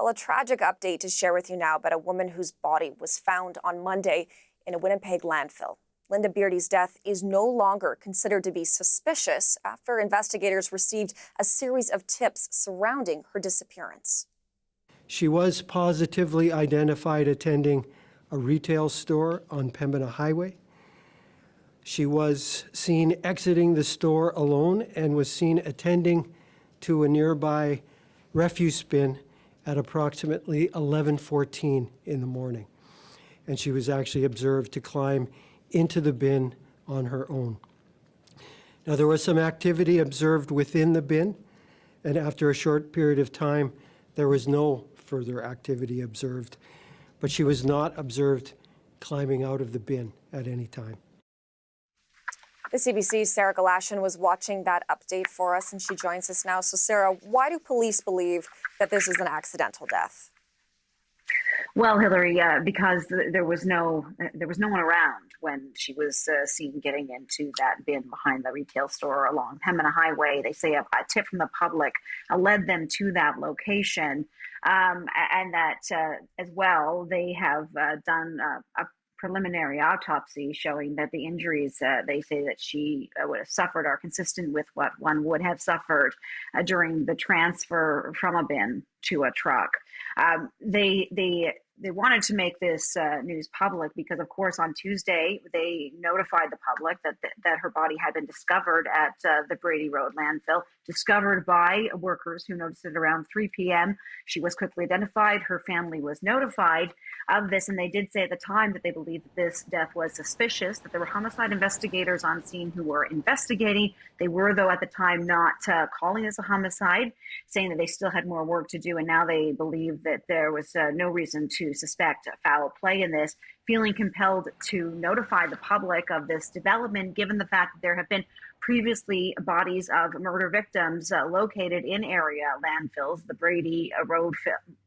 Well, a tragic update to share with you now about a woman whose body was found on Monday in a Winnipeg landfill. Linda Beardy's death is no longer considered to be suspicious after investigators received a series of tips surrounding her disappearance. She was positively identified attending a retail store on Pembina Highway. She was seen exiting the store alone and was seen attending to a nearby refuse bin at approximately 11:14 in the morning. And she was actually observed to climb into the bin on her own. Now, there was some activity observed within the bin, and after a short period of time, there was no further activity observed, but she was not observed climbing out of the bin at any time. The CBC's Sarah Galashan was watching that update for us, and she joins us now. So, Sarah, why do police believe that this is an accidental death? Well, Hillary, because there was no one around when she was seen getting into that bin behind the retail store along Pembina Highway. They say a tip from the public led them to that location, and that as well they have done a preliminary autopsy showing that the injuries they say that she would have suffered are consistent with what one would have suffered during the transfer from a bin to a truck. They wanted to make this news public because, of course, on Tuesday, they notified the public that her body had been discovered at the Brady Road landfill, discovered by workers who noticed it around 3 p.m. She was quickly identified. Her family was notified of this, and they did say at the time that they believed that this death was suspicious, that there were homicide investigators on scene who were investigating. They were, though, at the time not calling this a homicide, saying that they still had more work to do, and now they believe that there was no reason to suspect foul play in this, feeling compelled to notify the public of this development, given the fact that there have been previously bodies of murder victims located in area landfills, the Brady Road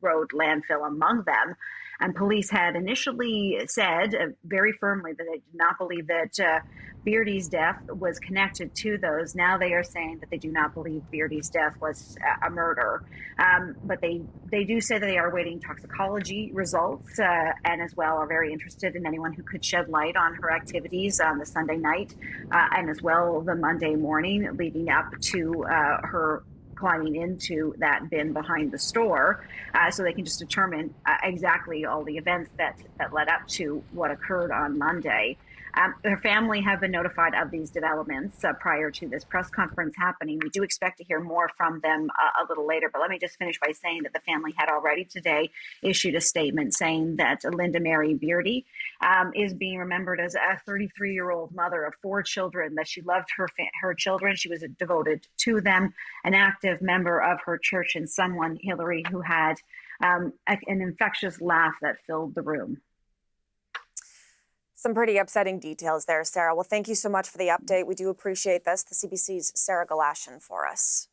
landfill among them. And police had initially said very firmly that they did not believe that Beardy's death was connected to those. Now they are saying that they do not believe Beardy's death was a murder. But they do say that they are awaiting toxicology results and as well are very interested in anyone who could shed light on her activities on the Sunday night and as well the Monday morning leading up to her climbing into that bin behind the store, so they can just determine exactly all the events that led up to what occurred on Monday. Her family have been notified of these developments prior to this press conference happening. We do expect to hear more from them a little later, but let me just finish by saying that the family had already today issued a statement saying that Linda Mary Beardy is being remembered as a 33-year-old mother of 4 children, that she loved her children. She was devoted to them, an active member of her church, and someone, Hillary, who had an infectious laugh that filled the room. Some pretty upsetting details there, Sarah. Well, thank you so much for the update. We do appreciate this. The CBC's Sarah Galashan for us.